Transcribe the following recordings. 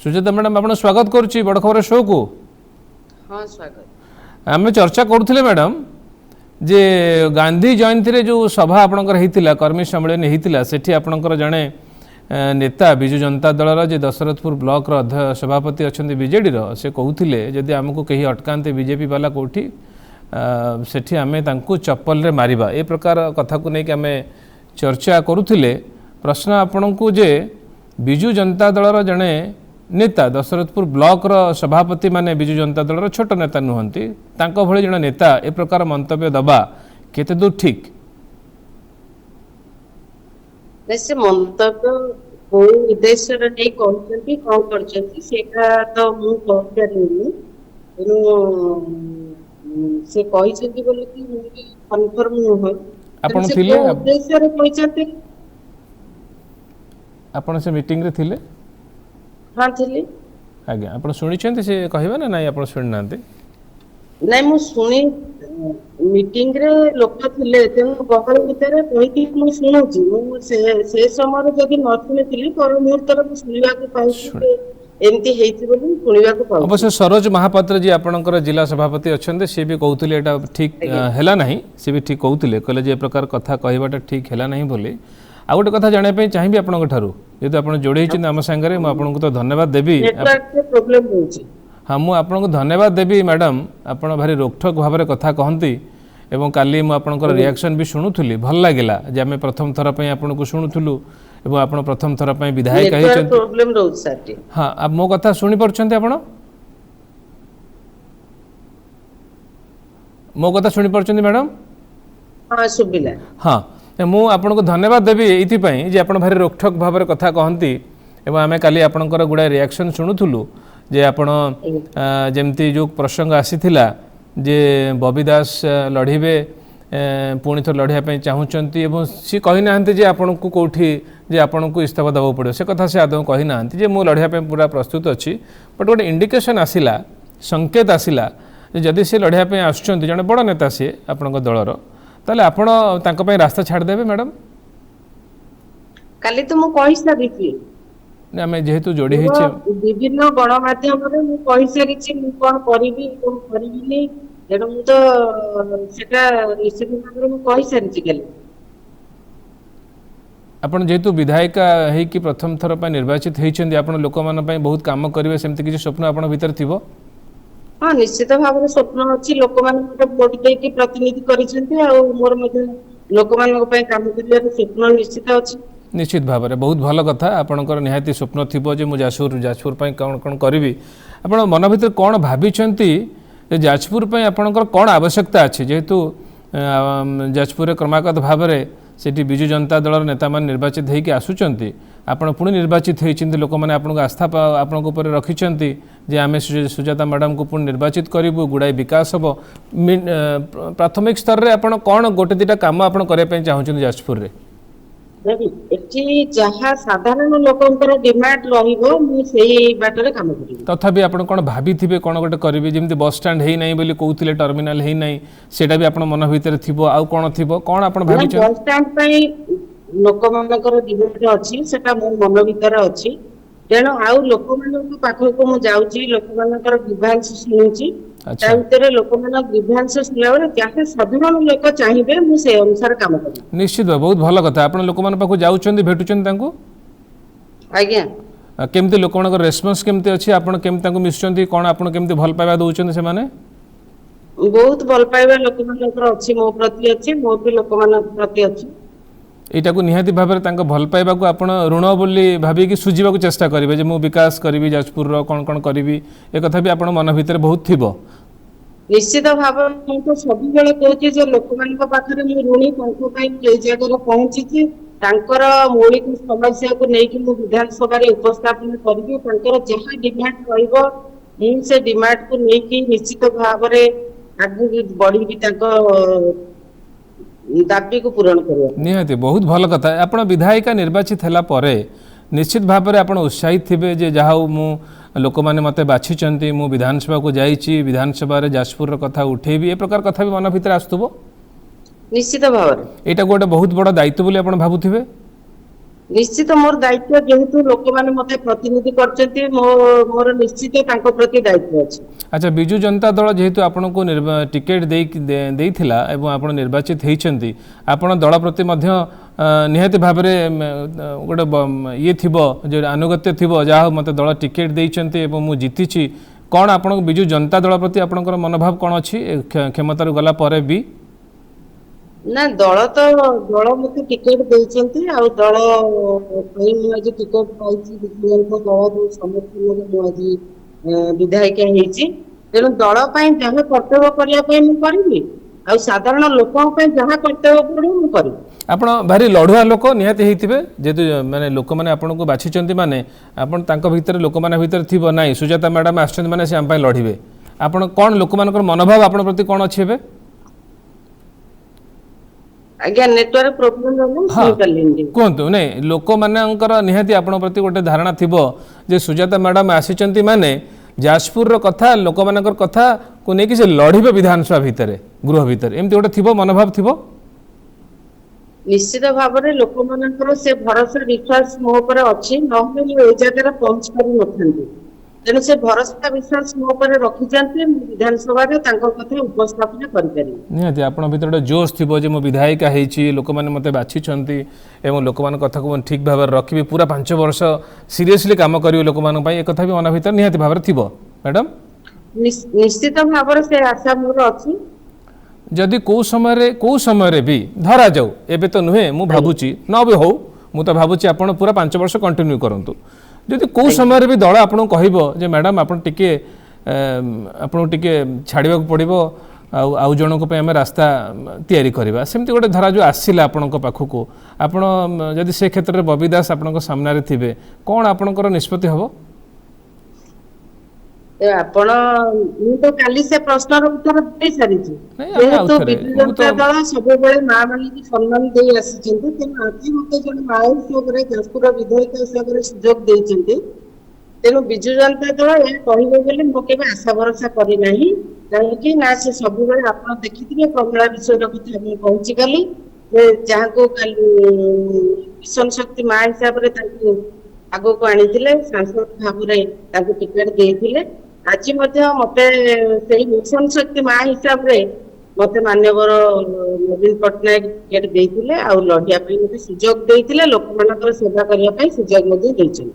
Sujata madam आपण स्वागत करुच्ची बड़ खबर शो को। हाँ स्वागत। आम चर्चा करुले मैडम जे गांधी जयंती रे जो सभा आपणकर होता कर्मी सम्मेलन होता सेठी आपणकर जड़े नेता विजु जनता दलर जे दशरथपुर ब्लॉक सभापति अच्छा बीजेडी से कहते जदि आमको कहीं अटकाते बीजेपी वाला कौटी सेठी आमे तांकु चप्पल रे मारिबा ए प्रकार कथा को लेकिन आमे चर्चा करुले। प्रश्न आपण को जे विजु जनता दलर जड़े नेता दशरथपुर ब्लॉक सभापति माने विजु जनता दलर छोट नेता नुहंती तांको भली जड़े नेता ए प्रकार मंतव्य दबा केते दूर ठीक? वैसे मंतव्य को उद्देश्य रे नहीं कहते कौन करछंती सेका तो मु कहतरिनी एनु से कहिसंती बोले कि कन्फर्म हो आपण थिले उद्देश्य रे कहिसंती आपण से मीटिंग रे थिले? हाँ थिले आज्ञा आपण सुनी छंती से कहबा ना नहीं आपण सुन नांती? नहीं मु सुनी मीटिंग रे लोक थिले तेन गहल भितर कहिति मु सुनुची मु से समय जदि न सुनिथिली पर मुहूर्त रे सुनिबा को पाउछि एमती हेति बोली सुनिबा को पाउछि। अवश्य सरोज महापात्र जी आपणकर जिला सभापति अच्छे सी भी कहते एटा ठीक हैला नहीं सी भी ठीक कहते कहले जे प्रकार कथा कहबाटा ठीक हैला नहीं बोली। आ गोटे कथा जाना चाहिए आपन जेहतु आप जोड़े आम सागर मुझे तो धन्यवाद देवी। हाँ मुझे धन्यवाद देवी मैडम आप भारी रोकठोक भाव में कथा कहती एवं काली मुझे रिएक्शन भी शुणुली भल लगिला जे आम प्रथम थर पर आपन को शुणुलु एवं आप प्रथम थर पर विधायक। हाँ आप मो कथा शुणी पार्छन्ति आपण मो कथा शुणी पार्छन्ति मैडम? हाँ सुबिला। हाँ मु आपको धन्यवाद देवी ये जे आपण भारी रोकठोक भाव में कथा कहती एवं आम काली आपणकर गुड़ाए रिएक्शन शुणुलु जे आपण जमती जो प्रसंग आसीथिला जे बबी दास लड़े पुणी थर लड़ाई चाहूँगी एवं सी कही ना जे आपण को कौटी जे आपण को इस्तीफा देवा पड़ो से कथा से आदौ कही ना जे मु लड़ाई पूरा प्रस्तुत अच्छी बट गोटे इंडिकेशन आसिला संकेत आसिला जदि से लड़ाई आसुँच जड़े बड़ नेता सी आपण दलर ताले आपण तांको पय रास्ता छाड़ देबे मैडम? काली तो मु कहि सारिछि ने हमें जेहेतु जोड़ी हिचे विभिन्न गणमाध्यम रे मु कहि सारिछि मु कोन करिवि कोन करिविनी एडो मु तो सेटा निश्चित भाव रे मु कहि सारिछि काली। आपण जेहेतु विधायक है कि प्रथम थर पर निर्वाचित होइछन्ती आपण लोक मान पय बहुत काम करिवे सेमति किछि स्वप्न आपण भीतर थिबो? हाँ निश्चित भाव में स्वप्न अच्छी लोक भोट देकी प्रतिनिधि करिसेंती आ मोर मध्ये लोक मानक पय काम करिया स्वप्न निश्चित अच्छी। निश्चित भाव में बहुत भल कथा आपणकर निहाती स्वप्न थिबो जे मु जाजपुर पय कोन कोन करिवि आपण मन भीतर कोन भाबिछन्ती जे जाजपुर पय आपणकर कोन आवश्यकता अछि जेहेतु जाजपुर क्रमागत भाव में सेठी विजु जनता दलर नेता मान निर्वाचित होइके आसुचंती आपण पुणी निर्वाचित होइछन्ती लोक माने आपनको आस्था आपनको ऊपर रखिछन्ती जे आमे सुजाता मैडम को पुणी निर्वाचित करिवु गुड़ाई विकास हबो प्राथमिक स्तर रे आपण कोन गोटे दिटा काम आपण करे पय चाहउछन्ती जाजपुर रे? एठी जहा साधारण लोकंकर डिमांड रहिबो मु सेही बाटरे काम करिवि। तथापि आपण कोन भाबिथिबे कोन गोटे करिवि जेमति बस स्टैंड हेई नै बोली कहउथिले टर्मिनल हेई नै सेटा भी आपण मन भीतर थिबो आ कोन थिबो कोन आपण भाबिछ? बस स्टैंड पय लोकमानकर डिमांड अछि सेटा मो मन भीतर अछि तेणु आउ लोकमानक पाखक मु जाउची लोकमानकर ग्रीवांस सुनुची ता भीतर लोकमानक ग्रीवांस सुनला बेले जाहे साधारण लोक चाहिबे मु से अनुसार काम करि। निश्चित बहुत भल कथा आपण लोकमान पाखु जाउचंदी भेटुचंदी तांको? आज्ञा केमती लोकमानकर रेस्पॉन्स केमती अछि आपण केमती तांको मिसचंदी कोन आपण केमती भल पाइबा दउचंदी से माने? बहुत भल पाइबा लोकमानकर अछि मो प्रति अछि मो भी लोकमानक प्रति अछि एटा को निहाती भाव में भल पाइबा को आपण ऋण बोली भाबी कि सुझीबा को चेष्टा करिवे जे मु विकास करिवि जाजपुर रो कोन कोन करिवि ए कथा भी आपण मन भीतर बहुत थिबो। निश्चित भाव में तो सभी बेले कहछि जे लोकमानक पाखरे मु ऋणी तांको पय जे जगह रे पहुंची छी तांकर मौलिक समस्या को नै कि मु विधानसभा रे उपस्थापन करिवि तांकर जहा डिमांड रहइबो मु से डिमांड को नै कि निश्चित भाव रे आगु बढ़ी भी तांको दाबी को पूरण करियो। निहाती बहुत भल कथा आपण विधायिका निर्वाचित हैला परे निश्चित भाव में आपण उत्साहित थिबे जे जाहाउ मु लोक माने मते बाछिचंती मु विधानसभा को जाईची विधानसभा रे जाजपुर रो कथा उठेबी ए प्रकार कथा भी मन भीतर आस्तुबो? निश्चित भाव में एटा गोटे बहुत बड़ दायित्व बोली आपण भाबुथिबे? निश्चित मोर दायित्व जेहेतु लोक मैंने मत प्रतिनिधि करछंती मोर निश्चित तांको प्रति दायित्व अछि। अच्छा विजु जनता दल जेहेतु आपन को टिकेट देइथिला एवं आपण निर्वाचित हेइछंती आपण दल प्रति मध्य निहाती भाव गोटे ये थिबो जे अनुगत्य थिबो जहाँ मते दल टिकेट देइछंती एवं मु जीतिछि कौन आपण विजु जनता दल प्रति आपणकर मनोभाव कौन अछि क्षमतार गला परे भी ना दल तो दल मते टिकेट देइछंती आ दल कई मु आज टिकेट पाइछि विद्यार्थी दल जो समर्थन रे मु आज विधायक हेइछि तेणु दल पई जहाँ कर्तव्य करिया पई मु करिबी आ साधारण लोकन पई जहाँ कर्तव्य करिबी मु करिबी। आपण भारी लढुआ लोक निहाती हेइथिबे जेतु माने लोक माने आपन को बाछिचंती माने आपण तांको भितर लोक माने भितर थिबो नाही सुजाता मैडम आछन माने से हम पई लढिबे आपण कोन लोक मानकर मनोभाव आपण प्रति कोन अछि हेबे आज्ञा नेटवर्क प्रॉब्लम रहले सुनि करलिन कोंतु नै लोक मानकर निहाती आपण प्रति गोटे धारणा थिबो जे सुजाता मैडम आछिचंती माने जाजपुर रो कथा लोक मानकर कथा को नै कि से लढिबे विधानसभा भितरे गृह भितरे एमति गोटे थिबो मनोभाव थिबो निश्चित भाव में लोक मानकर से भरोसा विश्वास मो पर अछि नहले मु ए जगह पहुंच पारि नथांती तेणु से भरोसा विश्वास मो पर रखिचंती विधानसभा रे तांको कथा उपस्थापन करि पारि निहाती आपण भितर गोटे जोश थिबो जे मो विधायिका हेइछि लोक माने मते बाछिचंती एवं लोक मान कथा को ठीक भाव रखिबे पूरा 5 वर्ष सीरियसली काम करियो लोक मान पई ए कथा भी मन भितर निहाती भाव थिबो मैडम निश्चित भाव से आशा मोर अछि जदि को समय रे भी धरा जाऊ एबे तो नुहे मु भाबुची न भी हो मु तो भाबुची आपण पूरा 5 वर्ष कंटिन्यू करंतु जदि को समय रे भी दल आपण कहइबो जे मैडम आपण टिके छाड़िबा पड़िबो आउ जणक पे हम रास्ता तैयारी करबा सेमति गोटे धरा जो आसिला आपण को पाखु को आपण जदि से क्षेत्र रे बबी दास आपण को सामने रे थिबे कोन आपणकर निष्पत्ति हबो आपण मु तो काली से प्रश्न रो उत्तर दे सारी छी तो विजु जनता दल सब बेले मां माने की सम्मान दे आसी छथि तेन आज मते जण माय सबरे जाजपुर विधायक सबरे सुजोग दे छथि तेनु विजु जनता दल ए कहिबे बेले मो केबे आशा भरोसा करि नाही कि ना से सब बेले आपण देखिथिबे कमला विषय रो कथा हम पहुंची गली जे जहां को मिशन शक्ति मां हिसाब रे ताकू आगो को आनिथिले सांसद भाव रे ताकू टिकट देथिले आज मते से मिशन शक्ति मां हिसाब रे मते मान्यवर नवीन पटनायक टिकट देथिले आ लढिया पई मते सुजोग देथिले लोक मानकर सेवा करिया पई सुजोग मते देछन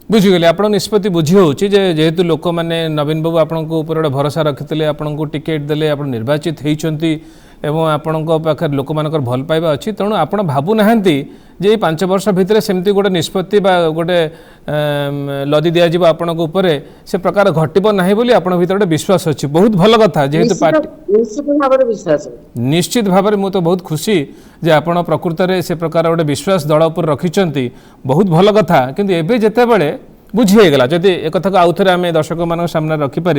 बुझीगले आप निष्पत्ति बुझी होची जे जेहेतु लोक मैंने नवीन बाबू आपण ऊपर गोटे भरोसा रखिते आपण को टिकेट देले आपण निर्वाचित होती एवं आपण पाखे लोक मानकर भल पाइबा अच्छी तेणु आपण भाबू नाहंती जे 5 वर्ष भितर सेमती गोटे निष्पत्ति बा गोटे लदी दिया जिवो आपण को ऊपर से प्रकार घटिबो नाही बोली आपण भीतर गोटे विश्वास अछि बहुत भल कथा जेहेतु पार्टी निश्चित भाବରେ विश्वास निश्चित भाव में तो बहुत खुशी जे आपण प्रकृत रे से प्रकार गोटे विश्वास दल ऊपर रखिचंती बहुत भल कथा किंतु एबे जेते बेले बुझीगला जदि एक कथा को आउ थे आम दर्शक मान सामने रखिपर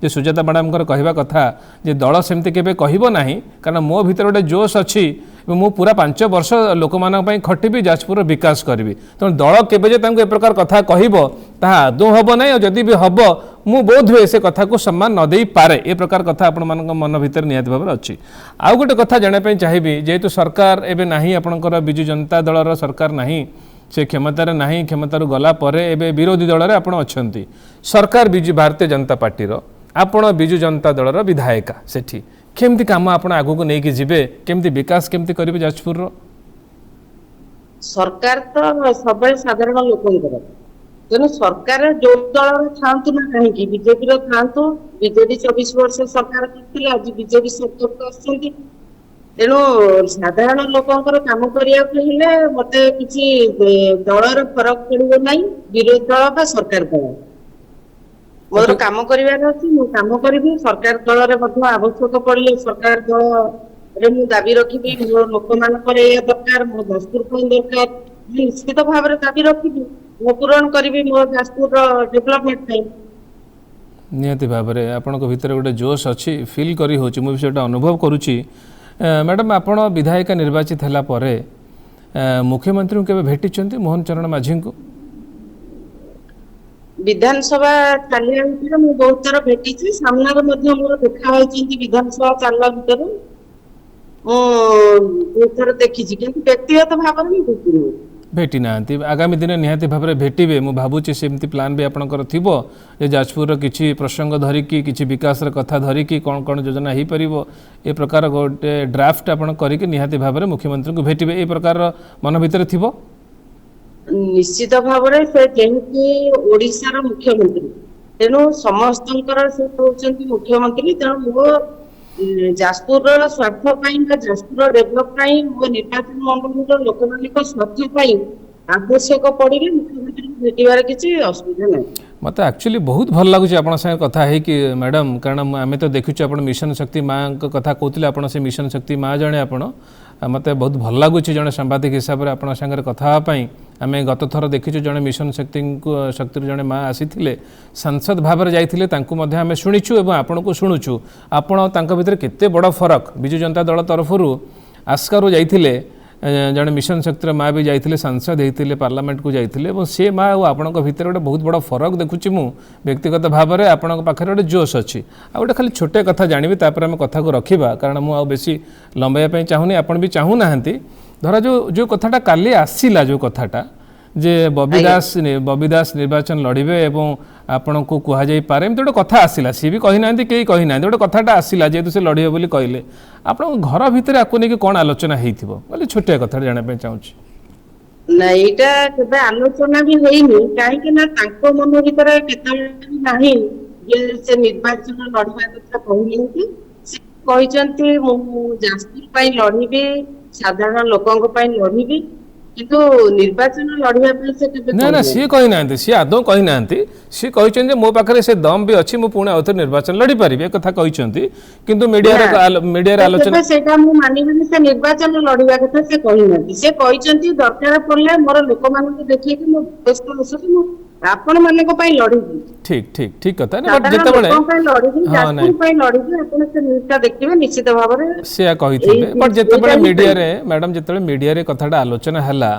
जे सुजाता मैडम कहवा कथा जे दल सेमती केबे कहबो नाही कारण मो भीतर गोटे जोश अच्छी मु पूरा 5 वर्ष लोक मानक खटिबी जाजपुर विकास करी तेणु दल केबे जे तांको ए प्रकार कथा कहबो ताहा आदौ हबो नाही जदि भी हबो मु बोध हुए से कथा को सम्मान न देई पारे ए प्रकार कथा आपण मानक मन भीतर नियत भाव अच्छी आउ गोटे कथा जाना चाहिए जेहेतु सरकार एबे नाही आपणकर विजु जनता दलर सरकार नाही से क्षमतार नहीं क्षमतार गला परे एबे विरोधी दल रे आपण अछंती सरकार बिजु भारतीय जनता पार्टी रो आपण बिजु जनता दल रो विधायिका सेठी केमती काम आपण आगु को नेकी जिबे केमती विकास केमती करिवे जाजपुर रो सरकार तो सब साधारण लोकंकर तेणु सरकार जो दल थांतु ना कहीं बीजेपी रो थांतु बीजेपी 24 वर्ष सरकार करथिले आज बीजेपी सरकार को आछंती तेणु साधारण लोकंकर काम करिया हेले मते किछि दलर फरक पड़िबो नाही विरोधी दल बा सरकार दल मोर काम करिवार अछि मु काम करिबी सरकार दल रे मध्य आवश्यक पड़िले सरकार दल रे मु दाबी रखिबी मोर लोक मानकर ए दरकार मोर दस्तूर कोन दरकार निश्चित भाव रे दाबी रखिबी मु पूरण करिबी मोर दस्तूर डेवलपमेंट टाइम नियति भाव रे आपनको भीतर गोटे जोश अछि फील करी होछि मु सेटा अनुभव करूछि मैडम आपण विधायिका निर्वाचित हला परे मुख्यमंत्री केबे भेटिचंती मोहन चरण माझी को विधानसभा चालिया भितर मु बहुत थर भेटिछि सामना रे मध्ये मोर देखा होइछि विधानसभा चालला भितर मु बहुत थर देखिछि किंतु व्यक्तिगत भाव में भेटिनि भेटी ना आगामी दिन निहाती भाव में भेटे मु भावुची सेमती प्लान भी आपंकर थी जे जाजपुर किसी प्रसंग धरिकी किसी विकास कथा धरिकी कौन कौन योजना हो पार ए प्रकार गोटे ड्राफ्ट आपन करके निहाती भाव में मुख्यमंत्री को भेटे ए प्रकार मन भितर थी निश्चित भाव में से जेहेतु ओडिशार मुख्यमंत्री तेणु समस्त से होउछन्ति मुख्यमंत्री तेणु मो जाजपुर स्वार्थ जाजपुर डेभलप मो निर्वाचन मंडल लोक मान स्वार्थ आवश्यक पड़े मुख्यमंत्री भेटार किसी असुविधा ना मत एक्चुअली बहुत भल लगुच आप कथा है कि मैडम कारण आम तो देखुचे आप मिशन शक्ति माँ कथा कहते आप से मिशन शक्ति माँ जड़े आप मत बहुत भल लगुच जड़े सांबादिक हिसाब से आपड़ सागर कथापी आम गत थर देखीचु जड़े मिशन शक्ति जड़े माँ आसी सांसद भाव में जाते आम शुणीचु और आपण को शुणुचु आपण भितर केते बड़ फरक विजु जनता दल तरफ आस्कारू जाइथिले जड़े मिशन शक्तिर माँ भी जाइए सांसद होते पार्लियामेंट को जाइए सी माँ और आपण भितर गोटे बहुत बड़ा फरक देखुची मु व्यक्तिगत भाव में आपण पाखे गोटे जोश अच्छी आ गोटे खाली छोटे कथा जानी तापर आम कथा को रखा कारण मुझे बेसी लंबाइया चाहूनी आपण भी चाहूना धरा जो कथाटा काली आसला जो कथाटा जे बबी दास निर्वाचन लड़े एवं आपण को कहुई पारे एमती गोटे कथा आसला सी भी कहीना कहीं कहीना गोटे कथाटा आसला जेहेतु से लड़े बोली कहले आप घर भितर आपको नहीं कौन आलोचना होती छोटिया कथा जाना चाहूँगी ना यहाँ के आलोचना भी होनी कहीं मन भर के निर्वाचन लड़वा कथा कहते जाजपुर लड़बी साधारण लोकों लड़बी किंतु निर्वाचन लड़िया से ना ना सी कही सी आदौ कही सी कहते मो पाखे से दम भी अच्छी पुणी आउ निर्वाचन लड़ी पारि कथा कहते किंतु मीडिया आलोचना सेटा मु मानिबेनी से निर्वाचन लड़िया कथा से कही से कहते दरकार पड़े मोर लोक मान देखिए कि मो व्यस्त बसुची मु आपण माने को पई लड़ीबी ठीक ठीक ठीक कथा ना बट जते बळे हां नहीं पई लड़ीबी आपण से न्यूज़ देखिबे निश्चित भाव रे से कहिथिबे बट जते बळे मीडिया रे मैडम जते बळे मीडिया रे कथाटा आलोचना हला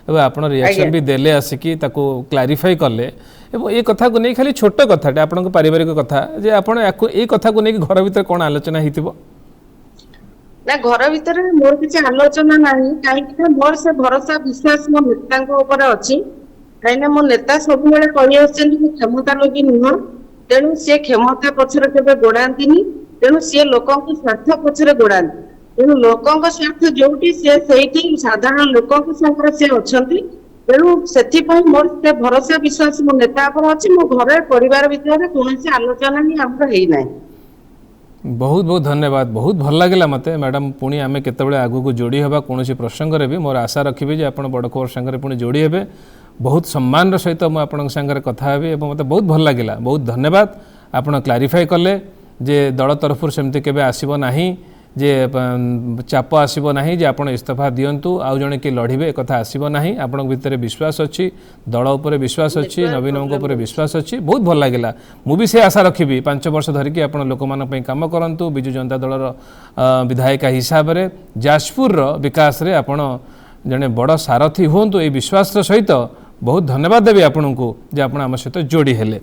एबे आपण रिएक्शन भी देले आसिकी ताको क्लैरिफाई करले एबो ए कथा को नै खाली छोट कथाटे आपण पारिवारिक कथा जे आपण ए कथा को नै घर भीतर कोन आलोचना हितिबो ना घर भीतर मोर किछि आलोचना नाही काहे कि मोर से भरोसा विश्वास मो नेता ऊपर अछि कहीं मो नेता सब बेले कही आछन क्षमता लोगी नुह तेणु सी क्षमता पछरे केबे गोड़ांतीनी तेणु सी लोकों स्वार्थ पछरे गोड़ांती तेणु लोकों स्वार्थ जोटी से सेठी साधारण लोकों संगे से अछंती तेणु सेथि पई मोर से भरोसा विश्वास मो नेता पर अछि मो घरे परिवार भितर कोनोसी आलोचना नि हमर हेई नै बहुत बहुत धन्यवाद बहुत भल लगे मत मैडम पुणी आम केतबेले आगु को जोड़ी हवा कौन प्रसंग रे भी मोर आशा रखी जे आप बड़ खबर सांगे पुणी जोड़ी हे बहुत सम्मान सहित मुझे आपण सांगे कथा हेबी और मत बहुत भल लगे बहुत धन्यवाद आपड़ क्लारिफाई कले जे दल तरफ सेमती केबे आसीबो नाही जे चाप आसीबो नाही जे आपण इस्तीफा दियंतु आउ जणे कि लड़िबे कथा आसीबो नाही आपण भितर विश्वास अछि दल उपर विश्वास अछि नवीन उपर विश्वास अछि बहुत भल लागिला मु भी से आशा रखिबी 5 वर्ष धरिकी आपण लोक मान पई काम करंतु बिजु जनता दलर विधायिका हिसाब रे जाजपुर विकास रे आपण जणे बड़ सारथी होंतु ए विश्वास सहित बहुत धन्यवाद देवी आपन को जे आपण आम सहित जोड़ी हेले।